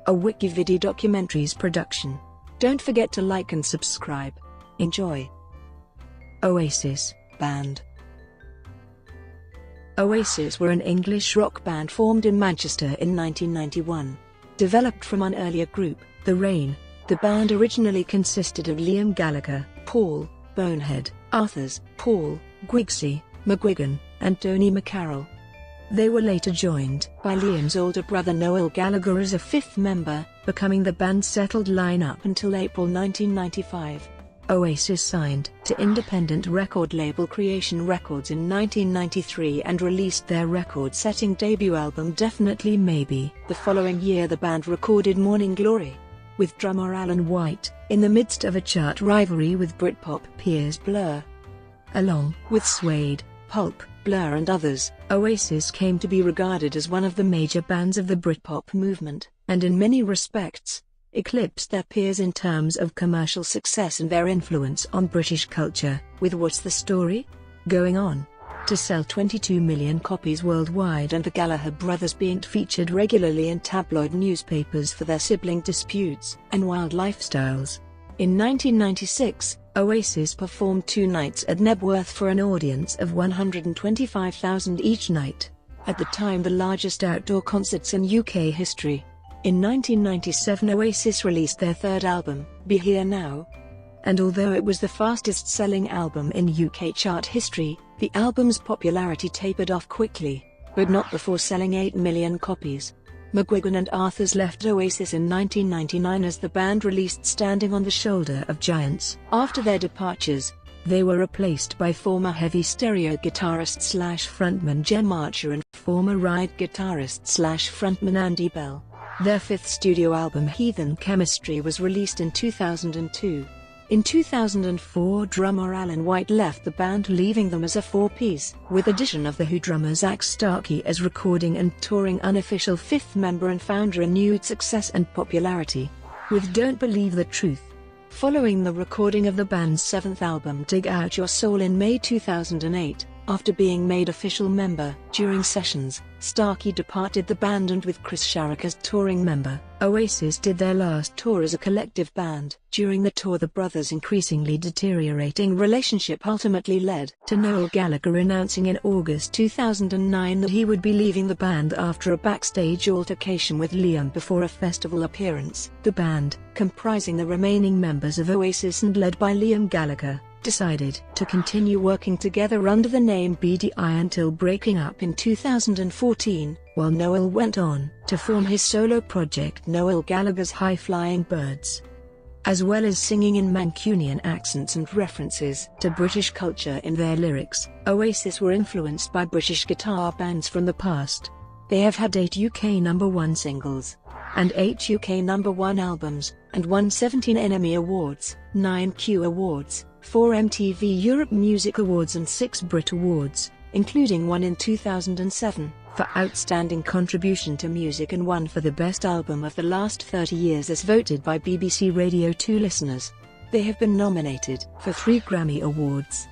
a WikiVidi Documentaries production. Don't forget to like and subscribe. Enjoy. Oasis, band. Oasis were an English rock band formed in Manchester in 1991. Developed from an earlier group, The Rain, the band originally consisted of Liam Gallagher, Paul, Bonehead, Arthurs, Paul, Guigsy, McGuigan, and Tony McCarroll. They were later joined by Liam's older brother Noel Gallagher as a fifth member, becoming the band's settled line-up until April 1995. Oasis signed to independent record label Creation Records in 1993 and released their record-setting debut album Definitely Maybe. The following year the band recorded Morning Glory with drummer Alan White, in the midst of a chart rivalry with Britpop peers Blur. Along with Suede, Pulp, Blur and others, Oasis came to be regarded as one of the major bands of the Britpop movement, and in many respects, eclipsed their peers in terms of commercial success and their influence on British culture, with What's the Story? Going on to sell 22 million copies worldwide, and the Gallagher brothers being featured regularly in tabloid newspapers for their sibling disputes and wild lifestyles. In 1996, Oasis performed 2 nights at Knebworth for an audience of 125,000 each night, at the time the largest outdoor concerts in UK history. In 1997 Oasis released their third album, Be Here Now. And although it was the fastest-selling album in UK chart history, the album's popularity tapered off quickly, but not before selling 8 million copies. McGuigan and Arthurs left Oasis in 1999 as the band released Standing on the Shoulder of Giants. After their departures, they were replaced by former Heavy Stereo guitarist/frontman Jem Archer and former Ride guitarist/frontman Andy Bell. Their fifth studio album Heathen Chemistry was released in 2002. In 2004 drummer Alan White left the band, leaving them as a 4-piece, with addition of The Who drummer Zach Starkey as recording and touring unofficial fifth member and founder, renewed success and popularity with Don't Believe the Truth. Following the recording of the band's 7th album Dig Out Your Soul in May 2008, after being made official member, during sessions, Starkey departed the band, and with Chris Sharrock as touring member, Oasis did their last tour as a collective band. During the tour the brothers' increasingly deteriorating relationship ultimately led to Noel Gallagher announcing in August 2009 that he would be leaving the band after a backstage altercation with Liam before a festival appearance. The band, comprising the remaining members of Oasis and led by Liam Gallagher, decided to continue working together under the name BDI until breaking up in 2014, while Noel went on to form his solo project Noel Gallagher's High Flying Birds. As well as singing in Mancunian accents and references to British culture in their lyrics, Oasis were influenced by British guitar bands from the past. They have had 8 UK #1 singles, and 8 UK #1 albums, and won 17 NME Awards, 9 Q Awards, 4 MTV Europe Music Awards and 6 Brit Awards, including one in 2007, for Outstanding Contribution to Music and one for the Best Album of the Last 30 Years as voted by BBC Radio 2 listeners. They have been nominated for 3 Grammy Awards.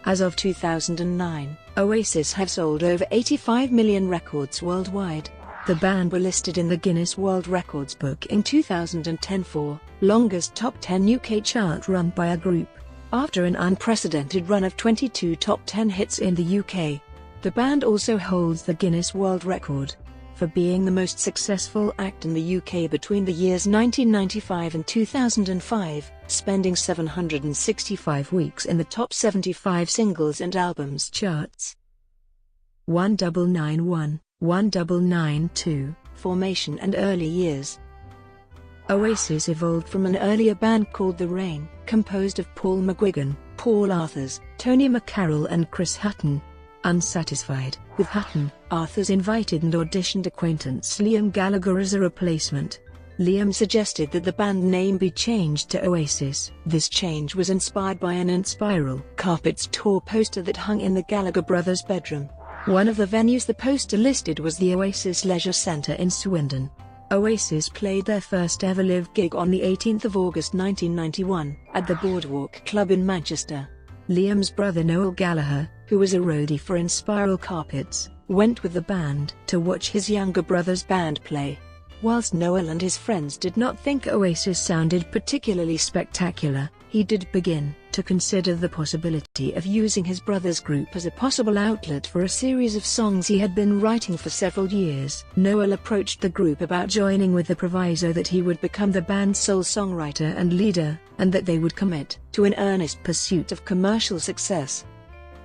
As of 2009, Oasis have sold over 85 million records worldwide. The band were listed in the Guinness World Records book in 2010 for longest top 10 UK chart run by a group, after an unprecedented run of 22 top 10 hits in the UK. The band also holds the Guinness World Record for being the most successful act in the UK between the years 1995 and 2005, spending 765 weeks in the top 75 singles and albums charts. 1991, 1992, formation and early years. Oasis evolved from an earlier band called The Rain, composed of Paul McGuigan, Paul Arthurs, Tony McCarroll and Chris Hutton. Unsatisfied with Hutton, Arthurs invited and auditioned acquaintance Liam Gallagher as a replacement. Liam suggested that the band name be changed to Oasis. This change was inspired by an Inspiral Carpets tour poster that hung in the Gallagher brothers' bedroom. One of the venues the poster listed was the Oasis Leisure Centre in Swindon. Oasis played their first ever live gig on the 18th of August 1991, at the Boardwalk Club in Manchester. Liam's brother Noel Gallagher, who was a roadie for Inspiral Carpets, went with the band to watch his younger brother's band play. Whilst Noel and his friends did not think Oasis sounded particularly spectacular, he did begin to consider the possibility of using his brother's group as a possible outlet for a series of songs he had been writing for several years. Noel approached the group about joining with the proviso that he would become the band's sole songwriter and leader, and that they would commit to an earnest pursuit of commercial success.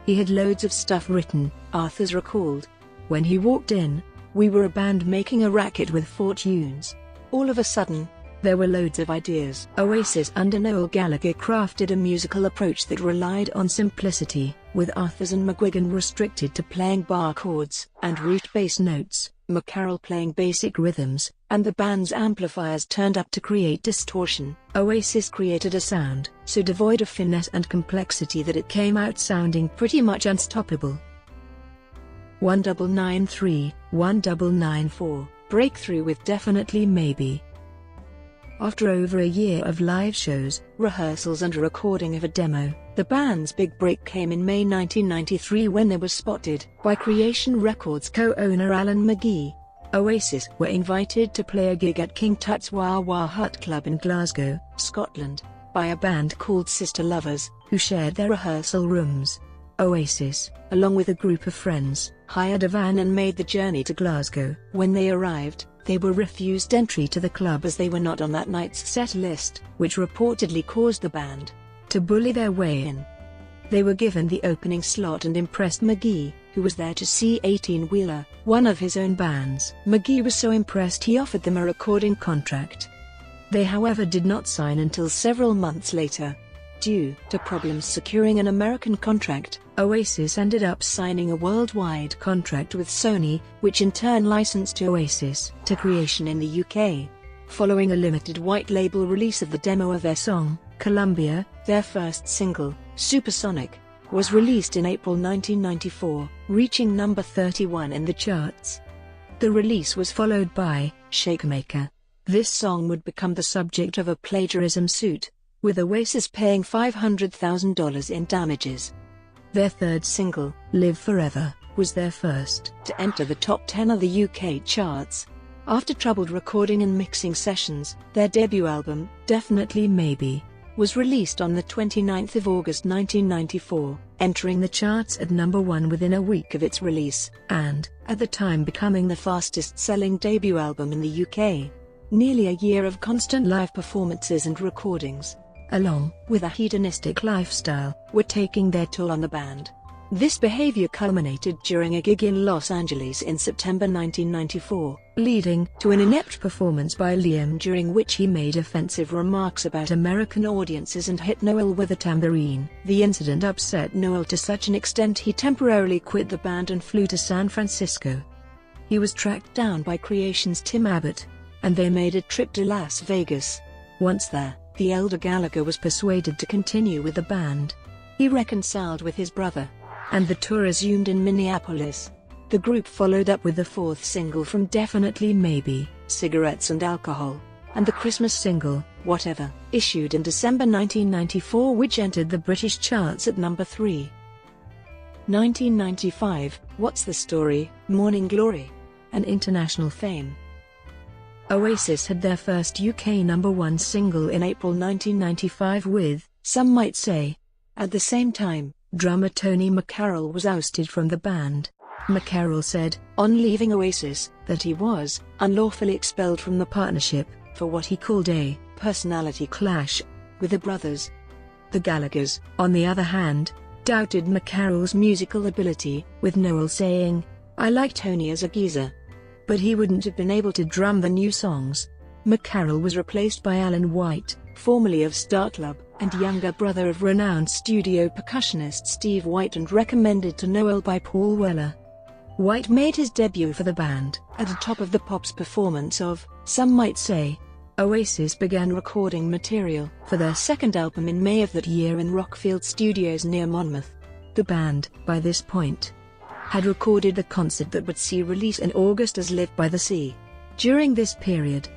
He had loads of stuff written, Arthurs recalled. When he walked in, we were a band making a racket with 4 tunes. All of a sudden, there were loads of ideas. Oasis under Noel Gallagher crafted a musical approach that relied on simplicity, with Arthurs and McGuigan restricted to playing bar chords and root bass notes, McCarroll playing basic rhythms, and the band's amplifiers turned up to create distortion. Oasis created a sound so devoid of finesse and complexity that it came out sounding pretty much unstoppable. 1993, 1994, breakthrough with Definitely Maybe. After over a year of live shows, rehearsals and a recording of a demo, the band's big break came in May 1993 when they were spotted by Creation Records co-owner Alan McGee. Oasis were invited to play a gig at King Tut's Wah Wah Hut Club in Glasgow, Scotland, by a band called Sister Lovers, who shared their rehearsal rooms. Oasis, along with a group of friends, hired a van and made the journey to Glasgow. When they arrived, they were refused entry to the club as they were not on that night's set list, which reportedly caused the band to bully their way in. They were given the opening slot and impressed McGee, who was there to see 18 Wheeler, one of his own bands. McGee was so impressed he offered them a recording contract. They however did not sign until several months later. Due to problems securing an American contract, Oasis ended up signing a worldwide contract with Sony, which in turn licensed Oasis to Creation in the UK. Following a limited white label release of the demo of their song, Columbia, their first single, Supersonic, was released in April 1994, reaching number 31 in the charts. The release was followed by Shakemaker. This song would become the subject of a plagiarism suit, with Oasis paying $500,000 in damages. Their third single, Live Forever, was their first to enter the top 10 of the UK charts. After troubled recording and mixing sessions, their debut album, Definitely Maybe, was released on the 29th of August 1994, entering the charts at number 1 within a week of its release, and, at the time becoming the fastest-selling debut album in the UK. Nearly a year of constant live performances and recordings, along with a hedonistic lifestyle, were taking their toll on the band. This behavior culminated during a gig in Los Angeles in September 1994, leading to an inept performance by Liam during which he made offensive remarks about American audiences and hit Noel with a tambourine. The incident upset Noel to such an extent he temporarily quit the band and flew to San Francisco. He was tracked down by Creation's Tim Abbott, and they made a trip to Las Vegas. Once there, the elder Gallagher was persuaded to continue with the band. He reconciled with his brother, and the tour resumed in Minneapolis. The group followed up with the fourth single from Definitely Maybe, Cigarettes and Alcohol, and the Christmas single, Whatever, issued in December 1994, which entered the British charts at number 3. 1995, What's the Story, Morning Glory, and international fame. Oasis had their first UK number 1 single in April 1995 with Some Might Say. At the same time, drummer Tony McCarroll was ousted from the band. McCarroll said, on leaving Oasis, that he was unlawfully expelled from the partnership for what he called a personality clash with the brothers. The Gallaghers, on the other hand, doubted McCarroll's musical ability, with Noel saying, I like Tony as a geezer, but he wouldn't have been able to drum the new songs. McCarroll was replaced by Alan White, formerly of Star Club, and younger brother of renowned studio percussionist Steve White and recommended to Noel by Paul Weller. White made his debut for the band at the Top of the Pops performance of Some Might Say. Oasis began recording material for their second album in May of that year in Rockfield Studios near Monmouth. The band, by this point, had recorded the concert that would see release in August as Live by the Sea. During this period,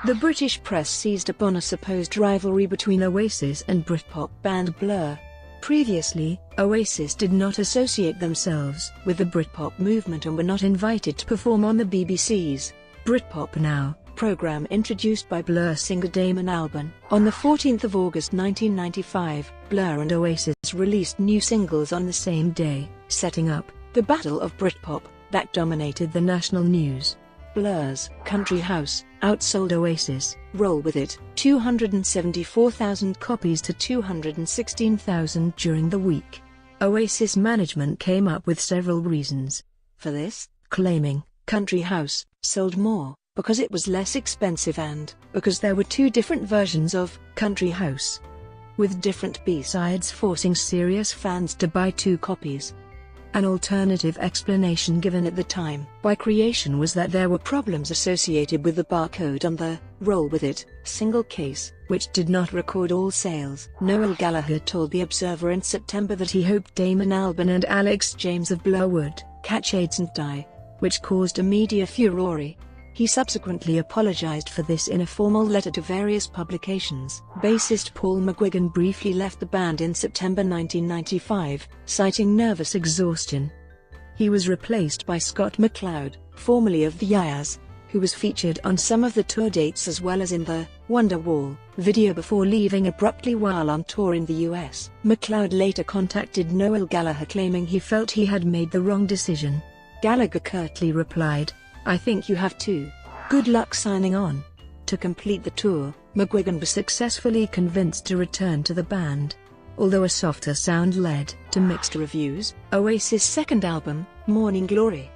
the British press seized upon a supposed rivalry between Oasis and Britpop band Blur. Previously, Oasis did not associate themselves with the Britpop movement and were not invited to perform on the BBC's Britpop Now program introduced by Blur singer Damon Albarn. On the 14th of August 1995, Blur and Oasis released new singles on the same day, setting up the Battle of Britpop that dominated the national news. Blur's Country House outsold Oasis' Roll With It 274,000 copies to 216,000 during the week. Oasis management came up with several reasons for this, claiming Country House sold more because it was less expensive and because there were two different versions of Country House, with different B-sides, forcing serious fans to buy two copies. An alternative explanation given at the time by Creation was that there were problems associated with the barcode on the Roll With It single case, which did not record all sales. Noel Gallagher told The Observer in September that he hoped Damon Albarn and Alex James of Blur would catch AIDS and die, which caused a media furore. He subsequently apologized for this in a formal letter to various publications. Bassist Paul McGuigan briefly left the band in September 1995, citing nervous exhaustion. He was replaced by Scott McLeod, formerly of the Yayas, who was featured on some of the tour dates as well as in the Wonderwall video before leaving abruptly while on tour in the US. McLeod later contacted Noel Gallagher claiming he felt he had made the wrong decision. Gallagher curtly replied, "I think you have too. Good luck signing on." To complete the tour, McGuigan was successfully convinced to return to the band. Although a softer sound led to mixed reviews, Oasis' second album, Morning Glory,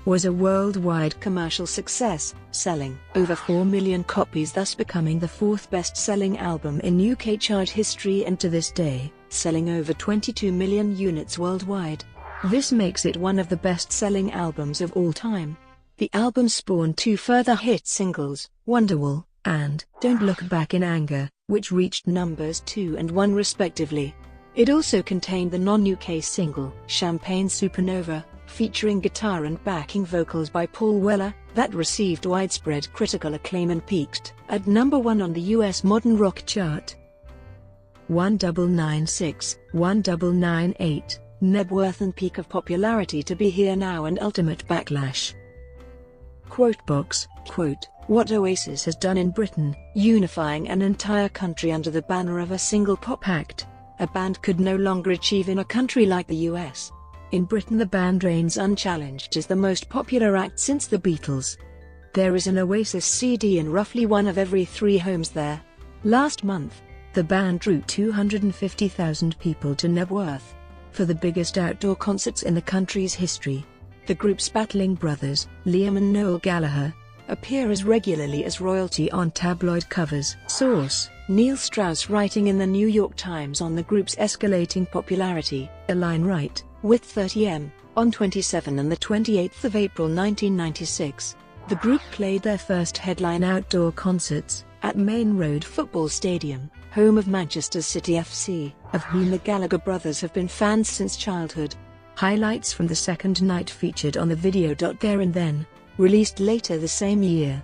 was a worldwide commercial success, selling over 4 million copies, thus becoming the fourth best-selling album in UK chart history and to this day, selling over 22 million units worldwide. This makes it one of the best-selling albums of all time. The album spawned two further hit singles, Wonderwall and Don't Look Back in Anger, which reached numbers 2 and 1 respectively. It also contained the non-UK single, Champagne Supernova, featuring guitar and backing vocals by Paul Weller, that received widespread critical acclaim and peaked at number 1 on the US Modern Rock chart. 1996, 1998, Nebworth and peak of popularity to be here now and ultimate backlash. Quotebox, quote, "What Oasis has done in Britain, unifying an entire country under the banner of a single pop act, a band could no longer achieve in a country like the US. In Britain the band reigns unchallenged as the most popular act since the Beatles. There is an Oasis CD in roughly 1 of every 3 homes there. Last month, the band drew 250,000 people to Nebworth for the biggest outdoor concerts in the country's history." The group's battling brothers, Liam and Noel Gallagher, appear as regularly as royalty on tabloid covers. Source: Neil Strauss writing in the New York Times on the group's escalating popularity. Align Right, with 30M, on 27 and 28 April 1996. The group played their first headline outdoor concerts at Main Road Football Stadium, home of Manchester City FC, of whom the Gallagher brothers have been fans since childhood. Highlights from the second night featured on the video There and Then, released later the same year.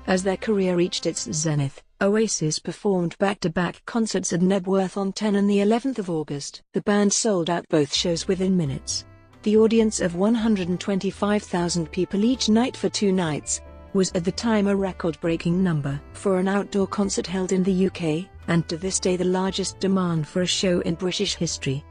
As their career reached its zenith, Oasis performed back-to-back concerts at Nebworth on 10 and the 11th of August. The band sold out both shows within minutes. The audience of 125,000 people each night for 2 nights was at the time a record-breaking number for an outdoor concert held in the UK, and to this day the largest demand for a show in British history.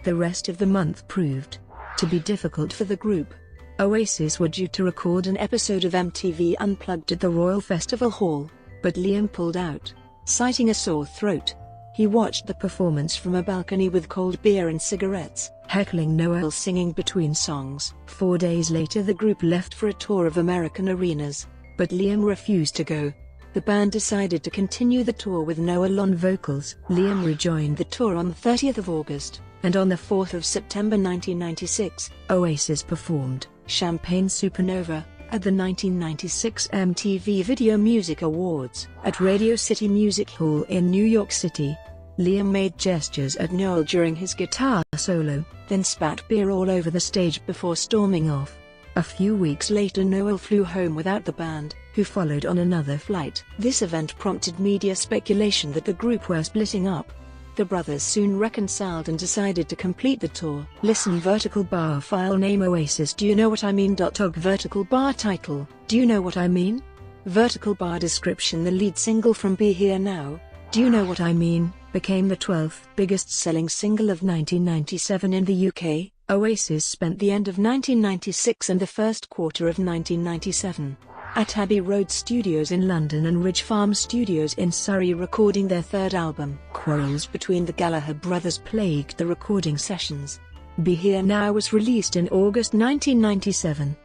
The rest of the month proved to be difficult for the group. Oasis were due to record an episode of MTV Unplugged at the Royal Festival Hall, but Liam pulled out, citing a sore throat. He watched the performance from a balcony with cold beer and cigarettes, heckling Noel singing between songs. 4 days later the group left for a tour of American arenas, but Liam refused to go. The band decided to continue the tour with Noel on vocals. Liam rejoined the tour on the 30th of August, and on the 4th of September 1996, Oasis performed Champagne Supernova at the 1996 MTV Video Music Awards at Radio City Music Hall in New York City. Liam made gestures at Noel during his guitar solo, then spat beer all over the stage before storming off. A few weeks later Noel flew home without the band, who followed on another flight. This event prompted media speculation that the group were splitting up. The brothers soon reconciled and decided to complete the tour. Listen vertical bar file name Oasis Do You Know What I Mean? Vertical bar title Do You Know What I Mean? vertical bar description. The lead single from Be Here Now, Do You Know What I Mean, became the 12th biggest-selling single of 1997 in the UK. Oasis spent the end of 1996 and the first quarter of 1997 at Abbey Road Studios in London and Ridge Farm Studios in Surrey recording their third album. Quarrels between the Gallagher brothers plagued the recording sessions. Be Here Now was released in August 1997.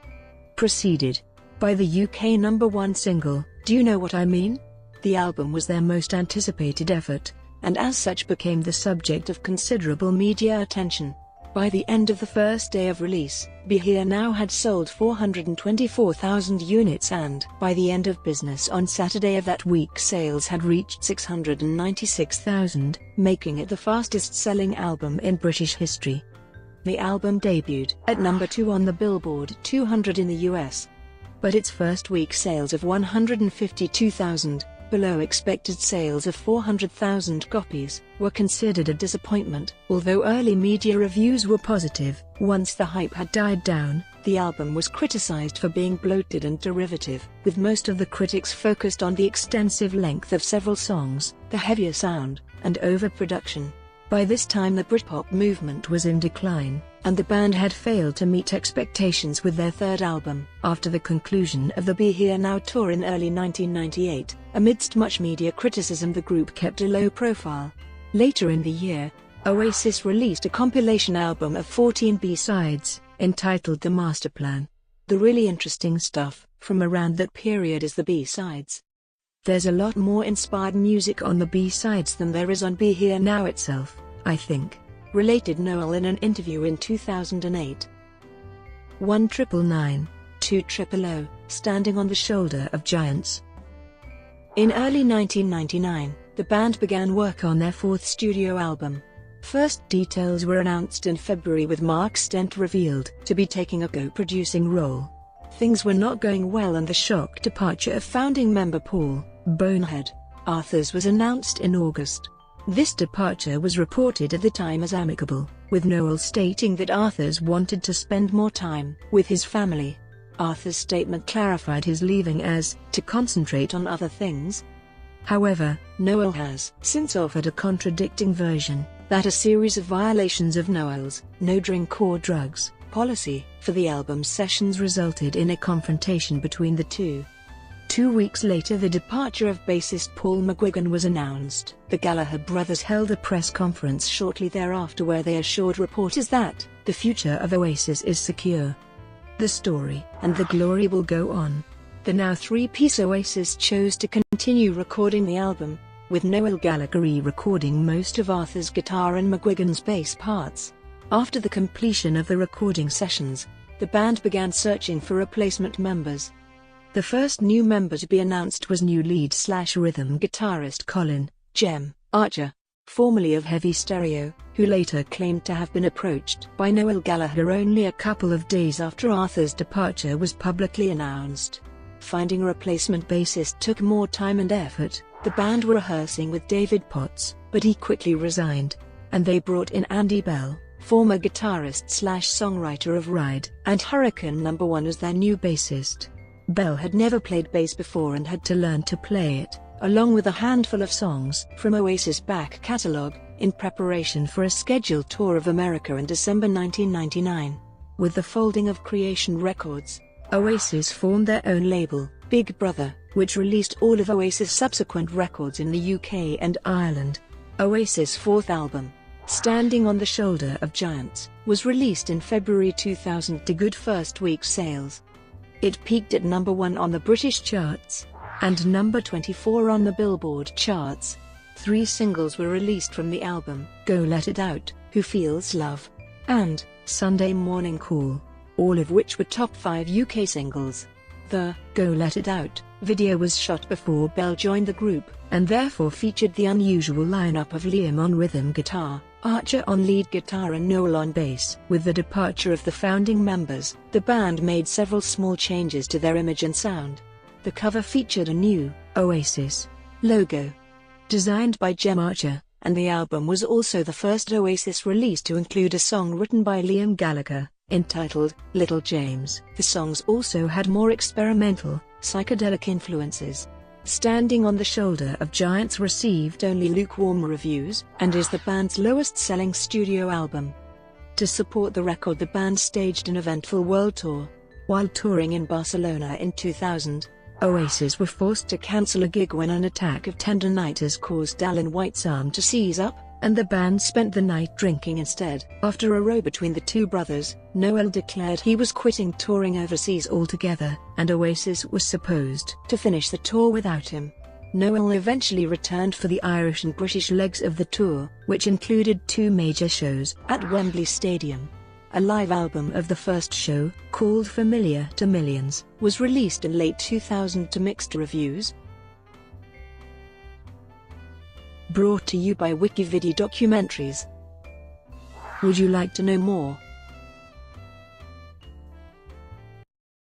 Preceded by the UK #1 single, Do You Know What I Mean? The album was their most anticipated effort, and as such became the subject of considerable media attention. By the end of the first day of release, Be Here Now had sold 424,000 units and, by the end of business on Saturday of that week, sales had reached 696,000, making it the fastest-selling album in British history. The album debuted at #2 on the Billboard 200 in the US. But its first week sales of 152,000, below expected sales of 400,000 copies, were considered a disappointment. Although early media reviews were positive, once the hype had died down, the album was criticized for being bloated and derivative, with most of the critics focused on the extensive length of several songs, the heavier sound, and overproduction. By this time the Britpop movement was in decline, and the band had failed to meet expectations with their third album. After the conclusion of the Be Here Now tour in early 1998, amidst much media criticism, the group kept a low profile. Later in the year, Oasis released a compilation album of 14 B-sides, entitled The Master Plan. The really interesting stuff from around that period is the B-sides. There's a lot more inspired music on the B-sides than there is on Be Here Now itself, I think, related Noel in an interview in 2008. 1999, 2000, Standing on the Shoulder of Giants. In early 1999, the band began work on their fourth studio album. First details were announced in February, with Mark Stent revealed to be taking a co-producing role. Things were not going well, and the shock departure of founding member Paul "Bonehead" Arthurs was announced in August. This departure was reported at the time as amicable, with Noel stating that Arthurs wanted to spend more time with his family. Arthur's statement clarified his leaving as to concentrate on other things. However, Noel has since offered a contradicting version, that a series of violations of Noel's no drink or drugs policy for the album sessions resulted in a confrontation between the two. 2 weeks later, the departure of bassist Paul McGuigan was announced. The Gallagher brothers held a press conference shortly thereafter where they assured reporters that the future of Oasis is secure. The story and the glory will go on. The now three-piece Oasis chose to continue recording the album, with Noel Gallagher re-recording most of Arthur's guitar and McGuigan's bass parts. After the completion of the recording sessions, the band began searching for replacement members. The first new member to be announced was new lead/rhythm guitarist Colin "Jem" Archer, formerly of Heavy Stereo, who later claimed to have been approached by Noel Gallagher only a couple of days after Arthur's departure was publicly announced. Finding a replacement bassist took more time and effort. The band were rehearsing with David Potts, but he quickly resigned, and they brought in Andy Bell, former guitarist/songwriter of Ride and Hurricane #1, as their new bassist. Bell had never played bass before and had to learn to play it, along with a handful of songs from Oasis' back catalogue, in preparation for a scheduled tour of America in December 1999. With the folding of Creation Records, Oasis formed their own label, Big Brother, which released all of Oasis' subsequent records in the UK and Ireland. Oasis' fourth album, Standing on the Shoulder of Giants, was released in February 2000 to good first week sales. It peaked at #1 on the British charts, and #24 on the Billboard charts. 3 singles were released from the album: Go Let It Out, Who Feels Love, and Sunday Morning Call, all of which were top 5 UK singles. The Go Let It Out video was shot before Bell joined the group, and therefore featured the unusual lineup of Liam on rhythm guitar, Archer on lead guitar and Noel on bass. With the departure of the founding members, the band made several small changes to their image and sound. The cover featured a new Oasis logo, designed by Jem Archer, and the album was also the first Oasis release to include a song written by Liam Gallagher, entitled Little James. The songs also had more experimental, psychedelic influences. Standing on the Shoulder of Giants received only lukewarm reviews, and is the band's lowest-selling studio album. To support the record, the band staged an eventful world tour. While touring in Barcelona in 2000, Oasis were forced to cancel a gig when an attack of tendinitis caused Alan White's arm to seize up, and the band spent the night drinking instead. After a row between the two brothers, Noel declared he was quitting touring overseas altogether, and Oasis was supposed to finish the tour without him. Noel eventually returned for the Irish and British legs of the tour, which included 2 major shows at Wembley Stadium. A live album of the first show, called Familiar to Millions, was released in late 2000 to mixed reviews. Brought to you by WikiVidi Documentaries. Would you like to know more?